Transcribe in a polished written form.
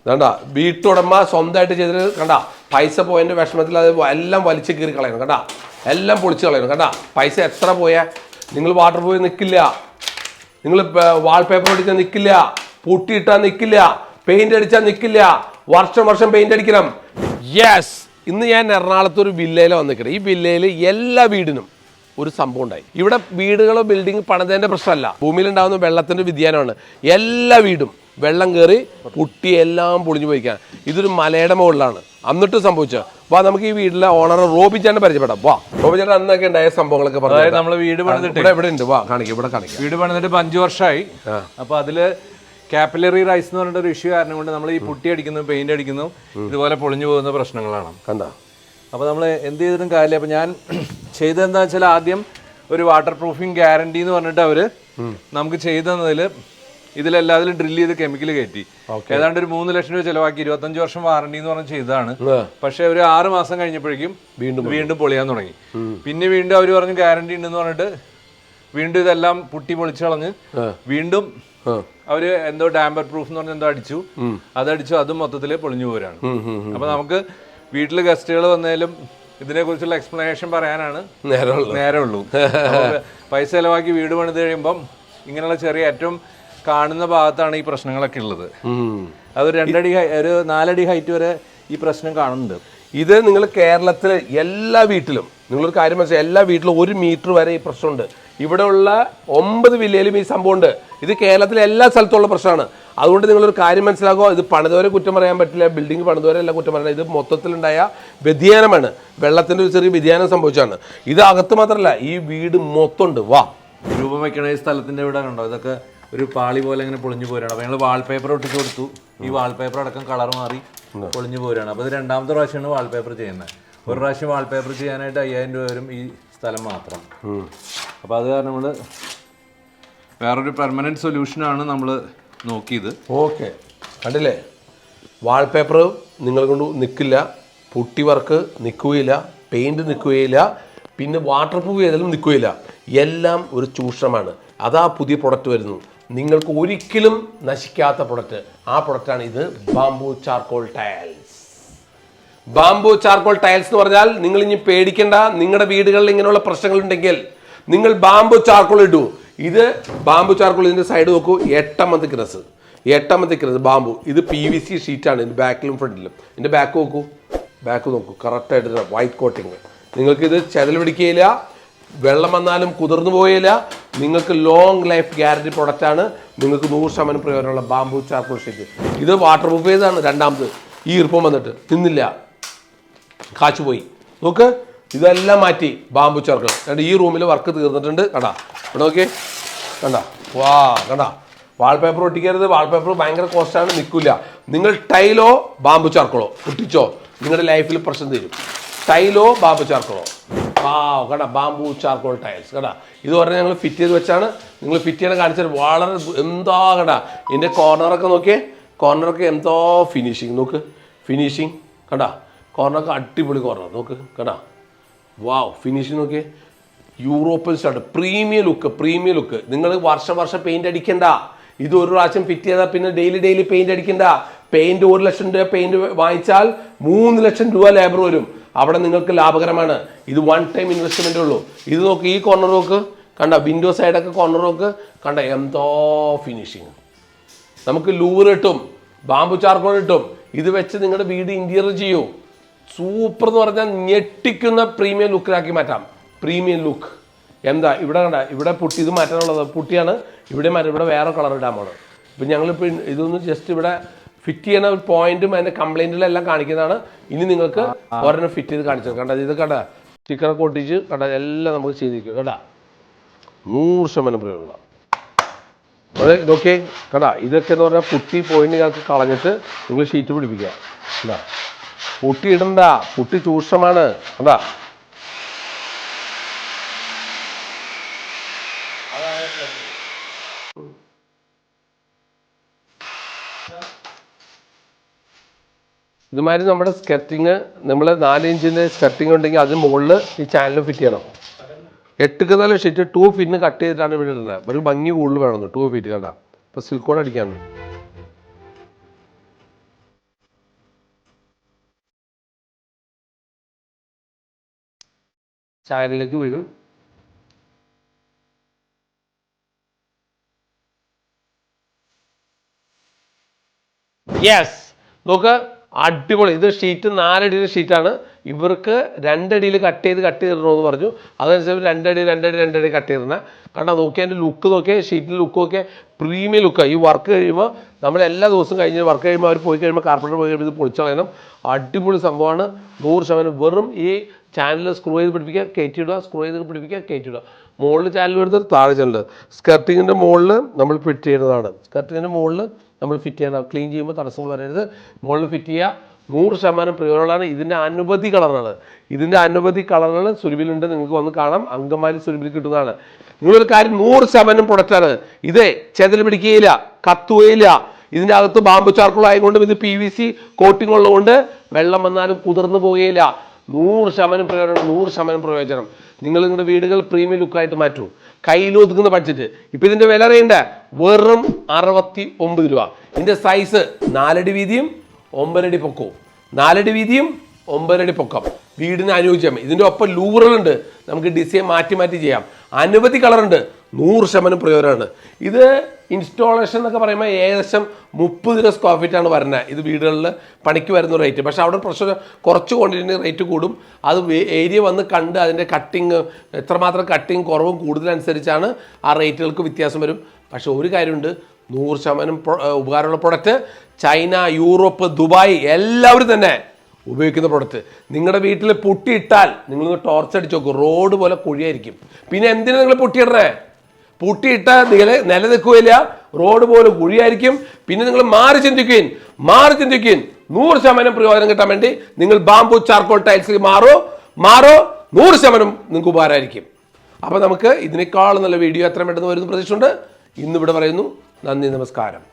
കണ്ട വീട്ടുടമ സ്വന്തമായിട്ട് ചെയ്തിട്ട് കണ്ട പൈസ പോയതിൻ്റെ വിഷമത്തിൽ അത് എല്ലാം വലിച്ചു കീറി കളയണം കണ്ട എല്ലാം പൊളിച്ച് കളയണം കണ്ട പൈസ എത്ര പോയാ നിങ്ങൾ വാട്ടർ പ്രൂഫ് നിൽക്കില്ല നിങ്ങൾ വാൾപേപ്പർ അടിച്ചാൽ നിൽക്കില്ല പൊട്ടിയിട്ടാൽ നിൽക്കില്ല പെയിന്റ് അടിച്ചാൽ നിൽക്കില്ല വർഷം പെയിന്റ് അടിക്കണം യെസ് ഇന്ന് ഞാൻ എറണാകുളത്ത് ഒരു വില്ലയിൽ വന്നിരിക്കണം ഈ വില്ലയിൽ എല്ലാ വീടിനും ഒരു സംഭവം ഉണ്ടായി ഇവിടെ വീടുകളോ ബിൽഡിംഗ് പണിതതിൻ്റെ പ്രശ്നമല്ല ഭൂമിയിലുണ്ടാകുന്ന വെള്ളത്തിൻ്റെ വ്യതിയാനമാണ് എല്ലാ വീടും വെള്ളം കയറി കുട്ടി എല്ലാം പൊളിഞ്ഞു പോയിക്കാൻ ഇതൊരു മലയുടെ മുകളിലാണ് എന്നിട്ട് സംഭവിച്ചത് വാ നമുക്ക് ഈ വീട്ടിലെ ഓണർ റോബിച്ചാണ്ട് പരിചയപ്പെടാം വാ റോബിച്ചാണ്ട് അന്നൊക്കെ ഉണ്ടായ സംഭവങ്ങളൊക്കെ പറഞ്ഞു നമ്മൾ വീട് പണിതിട്ട് ഇവിടെ ഉണ്ട് വാ കാണിക്കാം ഇവിടെ കാണിക്കാം വീട് പണിതിട്ട് 5 വർഷമായി അപ്പൊ അതില് കാപ്പിലറി റൈസ് എന്ന് പറഞ്ഞ ഒരു ഇഷ്യൂ കാരണം കൊണ്ട് നമ്മൾ ഈ പുട്ടി അടിക്കുന്നു പെയിന്റ് അടിക്കുന്നു ഇതുപോലെ പൊളിഞ്ഞു പോകുന്ന പ്രശ്നങ്ങളാണ് കണ്ട അപ്പോൾ നമ്മൾ എന്ത് ചെയ്തിട്ടും കാര്യമില്ല. അപ്പോൾ ഞാൻ ചെയ്തതെന്താ വെച്ചാൽ ആദ്യം ഒരു വാട്ടർ പ്രൂഫിങ് ഗ്യാരണ്ടി എന്ന് പറഞ്ഞിട്ട് അവര് നമുക്ക് ചെയ്തു തന്നതിൽ ഇതിലെല്ലാത്തിലും ഡ്രില്ല് ചെയ്ത് കെമിക്കൽ കയറ്റി ഏതാണ്ട് ഒരു 3 ലക്ഷം രൂപ ചിലവാക്കി 25 വർഷം വാറണ്ടി എന്ന് പറഞ്ഞ് ചെയ്തതാണ്. പക്ഷെ ഒരു 6 മാസം കഴിഞ്ഞപ്പോഴേക്കും വീണ്ടും പൊളിയാൻ തുടങ്ങി. പിന്നെ വീണ്ടും അവർ പറഞ്ഞു ഗ്യാരണ്ടി ഉണ്ടെന്ന് പറഞ്ഞിട്ട് വീണ്ടും ഇതെല്ലാം പുട്ടി പൊളിച്ചു കളഞ്ഞ് വീണ്ടും അവര് എന്തോ ഡാമ്പർ പ്രൂഫ് എന്ന് പറഞ്ഞ എന്തോ അടിച്ചു അതടിച്ചു അതും മൊത്തത്തിൽ പൊളിഞ്ഞു പോരാണ്. അപ്പൊ നമുക്ക് വീട്ടില് ഗസ്റ്റുകൾ വന്നാലും ഇതിനെ കുറിച്ചുള്ള എക്സ്പ്ലനേഷൻ പറയാനാണ് നേരമുള്ളൂ. പൈസ ചെലവാക്കി വീട് പണിത് കഴിയുമ്പം ഇങ്ങനെയുള്ള ചെറിയ ഏറ്റവും കാണുന്ന ഭാഗത്താണ് ഈ പ്രശ്നങ്ങളൊക്കെ ഉള്ളത്. അത് 2 അടി ഒരു 4 അടി ഹൈറ്റ് വരെ ഈ പ്രശ്നം കാണുന്നുണ്ട്. ഇത് നിങ്ങൾ കേരളത്തിൽ എല്ലാ വീട്ടിലും നിങ്ങളൊരു കാര്യം മനസ്സിലായി എല്ലാ വീട്ടിലും 1 മീറ്റർ വരെ ഈ പ്രശ്നമുണ്ട്. ഇവിടെയുള്ള 9 വില്ലയിലും ഈ സംഭവമുണ്ട്. ഇത് കേരളത്തിലെ എല്ലാ സ്ഥലത്തുള്ള പ്രശ്നമാണ്. അതുകൊണ്ട് നിങ്ങളൊരു കാര്യം മനസ്സിലാക്കുക, ഇത് പണിതവരെ കുറ്റം പറയാൻ പറ്റില്ല, ബിൽഡിംഗ് പണിതവരെ എല്ലാം കുറ്റം പറയണം. ഇത് മൊത്തത്തിലുണ്ടായ വ്യതിയാനമാണ്, വെള്ളത്തിൻ്റെ ഒരു ചെറിയ വ്യതിയാനം സംഭവിച്ചാണ്. ഇത് അകത്ത് മാത്രമല്ല ഈ വീട് മൊത്തം ഉണ്ട്. വാ രൂപം വെക്കണ ഈ സ്ഥലത്തിൻ്റെ ഇവിടെ ഉണ്ടോ ഇതൊക്കെ ഒരു പാളി പോലെ ഇങ്ങനെ പൊളിഞ്ഞു പോരാണ്. അപ്പോൾ ഞങ്ങൾ വാൾപേപ്പർ ഒട്ടിച്ച് കൊടുത്തു. ഈ വാൾപേപ്പർ അടക്കം കളർ മാറി പൊളിഞ്ഞു പോരാണ്. അപ്പോൾ ഇത് 2ാമത്തെ പ്രാവശ്യമാണ് വാൾപേപ്പർ ചെയ്യുന്നത്. ഒരു പ്രാവശ്യം വാൾപേപ്പർ ചെയ്യാനായിട്ട് 5000 രൂപ വരും ഈ സ്ഥലം മാത്രം. അപ്പോൾ അത് കാരണം നമ്മൾ വേറൊരു പെർമനൻറ്റ് സൊല്യൂഷനാണ് നമ്മൾ നോക്കിയത്. ഓക്കെ കണ്ടില്ലേ, വാൾപേപ്പർ നിങ്ങൾ കൊണ്ട് നിൽക്കില്ല, പുട്ടി വർക്ക് നിൽക്കുകയില്ല, പെയിൻറ് നിൽക്കുകയില്ല, പിന്നെ വാട്ടർ പ്രൂഫ് ചെയ്താലും നിൽക്കുകയില്ല. എല്ലാം ഒരു ചൂഷണമാണ്. അതാ പുതിയ പ്രൊഡക്റ്റ് വരുന്നു, നിങ്ങൾക്ക് ഒരിക്കലും നശിക്കാത്ത പ്രൊഡക്റ്റ്. ആ പ്രൊഡക്റ്റാണ് ഇത്, bamboo charcoal tiles. Bamboo charcoal tiles എന്ന് പറഞ്ഞാൽ നിങ്ങൾ ഇനി പേടിക്കേണ്ട. നിങ്ങളുടെ വീടുകളിൽ ഇങ്ങനെയുള്ള പ്രശ്നങ്ങളുണ്ടെങ്കിൽ നിങ്ങൾ ബാംബു ചാർക്കോൾ ഇടൂ. ഇത് ബാംബു ചാർക്കോൾ, ഇതിൻ്റെ സൈഡ് നോക്കൂ, 8ാമത്തെ തിക്നെസ് ബാംബു. ഇത് PVC ഷീറ്റാണ്, ഇത് ബാക്കിലും ഫ്രണ്ടിലും. ഇതിൻ്റെ ബാക്ക് നോക്കൂ കറക്റ്റായിട്ട് വൈറ്റ് കോട്ടിങ്. നിങ്ങൾക്കിത് ചെതൽ പിടിക്കുകയില്ല, വെള്ളം വന്നാലും കുതിർന്നു പോയില്ല. നിങ്ങൾക്ക് ലോങ് ലൈഫ് ഗ്യാരണ്ടി പ്രൊഡക്റ്റാണ്. നിങ്ങൾക്ക് 100% പ്രയോജനമുള്ള ബാംബു ചാർക്കോൾ ഷീറ്റ്. ഇത് വാട്ടർ പ്രൂഫ് ചെയ്താണ്. 2ാമത് ഈ ഈർപ്പം വന്നിട്ട് നിന്നില്ല, കാച്ചു പോയി. നോക്ക്, ഇതെല്ലാം മാറ്റി ബാംബു ചാർക്കോൾ. കണ്ട ഈ റൂമിൽ വർക്ക് തീർന്നിട്ടുണ്ട്. കണ്ടാ ഇവിടെ നോക്കിയേ, കണ്ടാ വാ കണ്ടാ. വാൾപേപ്പർ ഒട്ടിക്കരുത്, വാൾപേപ്പർ ഭയങ്കര കോസ്റ്റാണ്, നിൽക്കില്ല. നിങ്ങൾ ടൈലോ ബാംബു ചാർക്കോളോ ഒട്ടിച്ചോ, നിങ്ങളുടെ ലൈഫിൽ പ്രശ്നം തീരും. ടൈലോ ബാംബു ചാർക്കോളോ കണ്ട ബാംബു ചാർക്കോൾ ടൈൽസ് കണ്ട. ഇത് പറഞ്ഞാൽ ഞങ്ങൾ ഫിറ്റ് ചെയ്ത് വെച്ചാണ്. നിങ്ങൾ ഫിറ്റ് ചെയ്യാൻ കാണിച്ചാൽ വളരെ എന്താ കണ്ട. ഇതിൻ്റെ കോർണറൊക്കെ നോക്കിയേ, കോർണറൊക്കെ എന്തോ ഫിനിഷിങ് നോക്ക്, ഫിനിഷിങ് കണ്ട. കോർണറൊക്കെ അടിപൊളി കോർണർ നോക്ക് കണ്ട. വാവ് ഫിനിഷിങ് നോക്കിയേ, യൂറോപ്യൻ സ്റ്റാൻഡ്, പ്രീമിയം ലുക്ക്. നിങ്ങൾ വർഷം പെയിന്റ് അടിക്കണ്ട. ഇത് ഒരു പ്രാവശ്യം ഫിറ്റ് ചെയ്താൽ പിന്നെ ഡെയിലി പെയിന്റ് അടിക്കണ്ട. പെയിന്റ് 1 ലക്ഷം രൂപ പെയിന്റ് വാങ്ങിച്ചാൽ 3 ലക്ഷം രൂപ ലേബർ വരും. അവിടെ നിങ്ങൾക്ക് ലാഭകരമാണ്. ഇത് 1 ടൈം ഇൻവെസ്റ്റ്മെന്റ് ഉള്ളൂ. ഇത് നോക്ക്, ഈ കോർണർ നോക്ക് കണ്ട, വിൻഡോ സൈഡൊക്കെ കോർണർ നോക്ക് കണ്ട, എന്തോ ഫിനിഷിങ്. നമുക്ക് ലൂർ കിട്ടും, ബാംബു ചാർക്കോൾ കിട്ടും. ഇത് വെച്ച് നിങ്ങളുടെ വീട് ഇന്റീരിയർ ചെയ്യൂ. സൂപ്പർ എന്ന് പറഞ്ഞാൽ ഞെട്ടിക്കുന്ന പ്രീമിയം ലുക്കിലാക്കി മാറ്റാം. പ്രീമിയം ലുക്ക് എന്താ ഇവിടെ കണ്ട, ഇവിടെ പുട്ടി, ഇത് മാറ്റാനുള്ളത് പുട്ടിയാണ്. ഇവിടെ മാറ്റാം, ഇവിടെ വേറെ കളർ ഇടാൻ പോകണം. ഇപ്പം ഞങ്ങളിപ്പോൾ ഇതൊന്ന് ജസ്റ്റ് ഇവിടെ ഫിറ്റ് ചെയ്യണ ഒരു പോയിന്റും അതിൻ്റെ കംപ്ലൈൻറ്റിലെല്ലാം കാണിക്കുന്നതാണ്. ഇനി നിങ്ങൾക്ക് ഒരെണ്ണം ഫിറ്റ് ചെയ്ത് കാണിച്ചത് കണ്ട. ഇത് കണ്ട, സ്റ്റിക്കറൊക്കെ ഒട്ടിച്ച് കണ്ട, എല്ലാം നമുക്ക് ചെയ്തിരിക്കും കേട്ടാ. 100% പ്രയോജനം. അതെ നോക്കിയേ കണ്ട, ഇതൊക്കെ എന്ന് പറഞ്ഞാൽ പുട്ടി പോയിന്റ് ഞങ്ങൾക്ക് കളഞ്ഞിട്ട് നിങ്ങൾ ഷീറ്റ് പിടിപ്പിക്കുക. എന്താ പുട്ടി ഇടണ്ട, പുട്ടി ചൂഷണമാണ്. അതാ ഇതുമാതിരി നമ്മുടെ സ്കർട്ടിങ്, നമ്മൾ 4 ഇഞ്ചിൻ്റെ സ്കർട്ടിങ് ഉണ്ടെങ്കിൽ അതിന് മുകളിൽ ഈ ചാനൽ ഫിറ്റ് ചെയ്യണം. 8 ഷീറ്റ് 2 ഫീറ്റിന് കട്ട് ചെയ്തിട്ടാണ് ഇവിടെ ഇടുന്നത്. ഒരു ഭംഗി കൂടുതൽ വേണമെന്ന് 2 ഫീറ്റ് കണ്ട. ഇപ്പോൾ സിൽക്കോൺ അടിക്കാണ്. ചാനലിലേക്ക് വീഴും. യെസ്, നോക്ക്, അടിപൊളി. ഇത് ഷീറ്റ് 4 അടിയുടെ ഷീറ്റാണ്. ഇവർക്ക് 2 അടിയിൽ കട്ട് ചെയ്തിടണമെന്ന് പറഞ്ഞു. അതനുസരിച്ച് 2 അടി കട്ട് ചെയ്തിരുന്നത്. കാരണം നോക്കിയാൽ എൻ്റെ ലുക്ക് നോക്കിയാൽ, ഷീറ്റിൻ്റെ ലുക്ക് നോക്കിയാൽ പ്രീമിയം ലുക്കാണ്. ഈ വർക്ക് കഴിയുമ്പോൾ നമ്മൾ എല്ലാ ദിവസവും കഴിഞ്ഞ് വർക്ക് കഴിയുമ്പോൾ അവർ പോയി കഴിയുമ്പോൾ കാർപ്പൻ്റർ പോയി കഴിയുമ്പോൾ ഇത് പൊളിച്ചു കളയണം. അടിപൊളി സംഭവമാണ്. 100% വെറും ഈ ചാനൽ സ്ക്രൂ ചെയ്ത് പിടിപ്പിക്കുക, കയറ്റിയിടുക, സ്ക്രൂ ചെയ്ത് പിടിപ്പിക്കുക, കയറ്റിയിടുക. മുകളിൽ ചാനൽ എടുത്ത് താഴെ ചാനൽ. സ്കർട്ടിങ്ങിൻ്റെ മുകളിൽ നമ്മൾ ഫിറ്റ് ചെയ്യുന്നതാണ്. സ്കർട്ടിങ്ങിൻ്റെ മുകളിൽ നമ്മൾ ഫിറ്റ് ചെയ്യണം. ക്ലീൻ ചെയ്യുമ്പോൾ തടസ്സങ്ങൾ വരരുത്. മുകളിൽ ഫിറ്റ് ചെയ്യുക. 100% പ്രയോജനമാണ്. ഇതിൻ്റെ അനവധി കളറുകൾ സുരഭിയിലുണ്ട്. നിങ്ങൾക്ക് വന്ന് കാണാം. അങ്കമാലി സുരഭിയിൽ കിട്ടുന്നതാണ്. നിങ്ങളൊരു കാര്യം, 100% പ്രൊഡക്റ്റാണ്. ഇതേ ചെതൽ പിടിക്കുകയില്ല, കത്തുകയില്ല. ഇതിൻ്റെ അകത്ത് ബാമ്പു ചാർക്കോൾ ആയതുകൊണ്ടും ഇത് PVC കോട്ടിംഗ് ഉള്ളതുകൊണ്ട് വെള്ളം വന്നാലും കുതിർന്നു പോകുകയില്ല. 100% പ്രയോജനം, 100% പ്രയോജനം. നിങ്ങൾ നിങ്ങളുടെ വീടുകൾ പ്രീമിയം ലുക്കായിട്ട് മാറ്റൂ. കയ്യിൽ ഒതുക്കുന്ന ബഡ്ജറ്റ്. ഇപ്പം ഇതിൻ്റെ വില അറിയണ്ട, വെറും 69 രൂപ. ഇതിൻ്റെ സൈസ് 4 അടി വീതിയും 9 അടി പൊക്കവും. 4 അടി വീതിയും 9 അടി പൊക്കം. വീടിന് അനുയോജ്യം. ഇതിൻ്റെ ഒപ്പം ലൂറുകളുണ്ട്, നമുക്ക് ഡിസൈൻ മാറ്റി ചെയ്യാം. അനവധി കളറുണ്ട്. 100% പ്രയോജനമാണ്. ഇത് ഇൻസ്റ്റോളേഷൻ എന്നൊക്കെ പറയുമ്പോൾ ഏകദേശം 30 രൂപ സ്ക്വയർ ഫീറ്റാണ് വരുന്നത്. ഇത് വീടുകളിൽ പണിക്ക് വരുന്ന റേറ്റ്. പക്ഷേ അവിടെ പ്രശ്നം, കുറച്ച് ക്വാണ്ടിറ്റിന് റേറ്റ് കൂടും. അത് ഏരിയ വന്ന് കണ്ട് അതിൻ്റെ കട്ടിങ് എത്രമാത്രം കട്ടിങ് കുറവും കൂടുതലനുസരിച്ചാണ് ആ റേറ്റുകൾക്ക് വ്യത്യാസം വരും. പക്ഷേ ഒരു കാര്യമുണ്ട്, 100% ഉപകാരമുള്ള പ്രൊഡക്റ്റ്. ചൈന, യൂറോപ്പ്, ദുബായ് എല്ലാവരും തന്നെ ഉപയോഗിക്കുന്ന പ്രൊഡക്റ്റ്. നിങ്ങളുടെ വീട്ടിൽ പൊട്ടിയിട്ടാൽ നിങ്ങൾ ടോർച്ച് അടിച്ച് നോക്കും, റോഡ് പോലെ കുഴിയായിരിക്കും. പിന്നെ എന്തിനാണ് നിങ്ങൾ പൊട്ടിയിടണേ? പൊട്ടിയിട്ടാൽ നിലനിൽക്കുകയില്ല, റോഡ് പോലെ കുഴിയായിരിക്കും. പിന്നെ നിങ്ങൾ മാറി ചിന്തിക്കുകയും 100% പ്രയോജനം കിട്ടാൻ വേണ്ടി നിങ്ങൾ ബാംബു ചാർക്കോൾ ടൈൽസിൽ മാറോ 100% നിങ്ങൾക്ക് ഉപകാരമായിരിക്കും. അപ്പോൾ നമുക്ക് ഇതിനേക്കാൾ നല്ല വീഡിയോ എത്രയും പെട്ടെന്ന് വരുന്ന പ്രതീക്ഷയുണ്ട്. ഇന്നിവിടെ പറയുന്നു. നന്ദി, നമസ്കാരം.